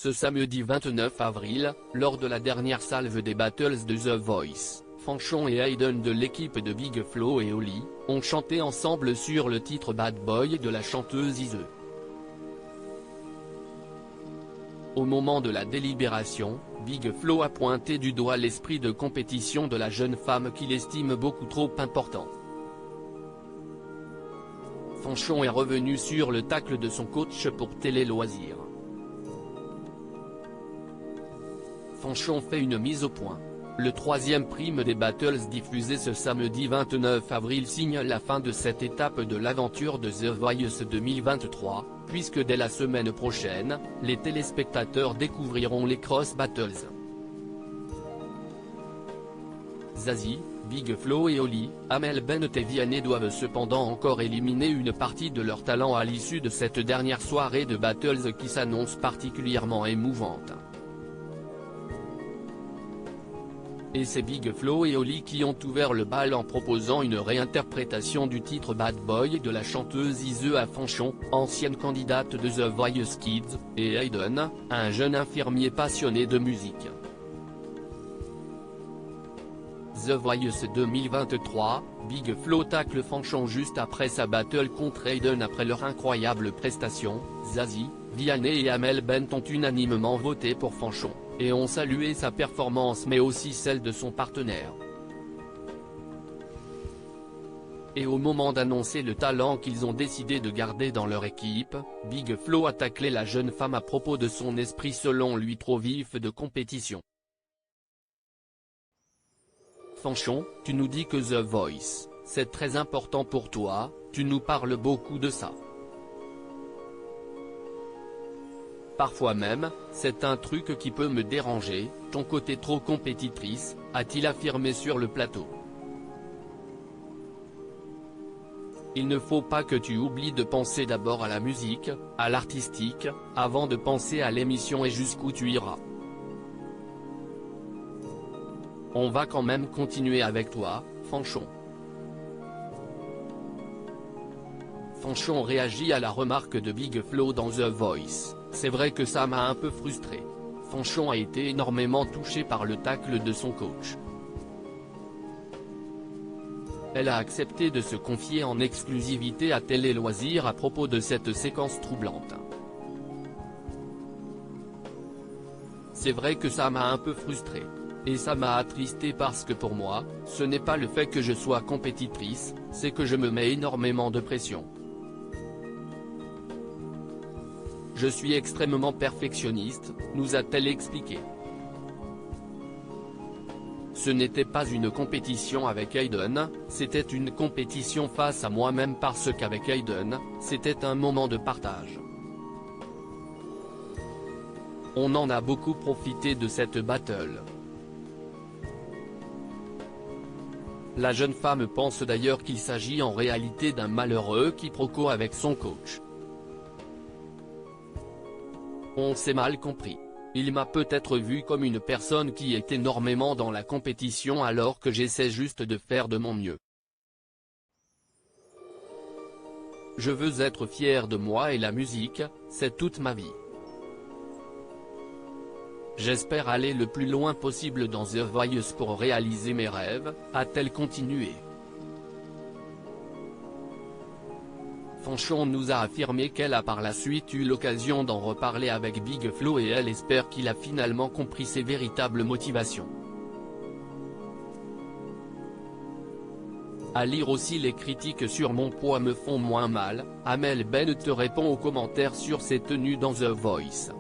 Ce samedi 29 avril, lors de la dernière salve des Battles de The Voice, Fanchon et Hayden de l'équipe de Big Flo et Oli, ont chanté ensemble sur le titre Bad Boy de la chanteuse Ize. Au moment de la délibération, Big Flo a pointé du doigt l'esprit de compétition de la jeune femme qu'il estime beaucoup trop important. Fanchon est revenu sur le tacle de son coach pour Télé Loisirs. Fanchon fait une mise au point. Le troisième prime des Battles diffusé ce samedi 29 avril signe la fin de cette étape de l'aventure de The Voice 2023, puisque dès la semaine prochaine, les téléspectateurs découvriront les Cross Battles. Zazie, Big Flo et Oli, Amel Bent et Vianney doivent cependant encore éliminer une partie de leur talent à l'issue de cette dernière soirée de Battles qui s'annonce particulièrement émouvante. Et c'est Big Flo et Oli qui ont ouvert le bal en proposant une réinterprétation du titre Bad Boy de la chanteuse Ize à Fanchon, ancienne candidate de The Voice Kids, et Hayden, un jeune infirmier passionné de musique. The Voice 2023, Big Flo tacle Fanchon juste après sa battle contre Hayden après leur incroyable prestation. Zazie, Vianney et Amel Bent ont unanimement voté pour Fanchon, et ont salué sa performance mais aussi celle de son partenaire. Et au moment d'annoncer le talent qu'ils ont décidé de garder dans leur équipe, Big Flo a taclé la jeune femme à propos de son esprit selon lui trop vif de compétition. Fanchon, tu nous dis que The Voice, c'est très important pour toi, tu nous parles beaucoup de ça. Parfois même, c'est un truc qui peut me déranger, ton côté trop compétitrice, a-t-il affirmé sur le plateau. Il ne faut pas que tu oublies de penser d'abord à la musique, à l'artistique, avant de penser à l'émission et jusqu'où tu iras. On va quand même continuer avec toi, Fanchon. Fanchon réagit à la remarque de Big Flo dans The Voice. C'est vrai que ça m'a un peu frustré. Fanchon a été énormément touché par le tacle de son coach. Elle a accepté de se confier en exclusivité à Télé Loisirs à propos de cette séquence troublante. C'est vrai que ça m'a un peu frustré. Et ça m'a attristé parce que pour moi, ce n'est pas le fait que je sois compétitrice, c'est que je me mets énormément de pression. Je suis extrêmement perfectionniste, nous a-t-elle expliqué. Ce n'était pas une compétition avec Hayden, c'était une compétition face à moi-même parce qu'avec Hayden, c'était un moment de partage. On en a beaucoup profité de cette battle. La jeune femme pense d'ailleurs qu'il s'agit en réalité d'un malheureux quiproquo avec son coach. On s'est mal compris. Il m'a peut-être vu comme une personne qui est énormément dans la compétition alors que j'essaie juste de faire de mon mieux. Je veux être fier de moi et la musique, c'est toute ma vie. J'espère aller le plus loin possible dans The Voice pour réaliser mes rêves, a-t-elle continué. Fanchon nous a affirmé qu'elle a par la suite eu l'occasion d'en reparler avec Big Flo et elle espère qu'il a finalement compris ses véritables motivations. À lire aussi les critiques sur Mon poids me font moins mal, Amel Bent répond aux commentaires sur ses tenues dans The Voice.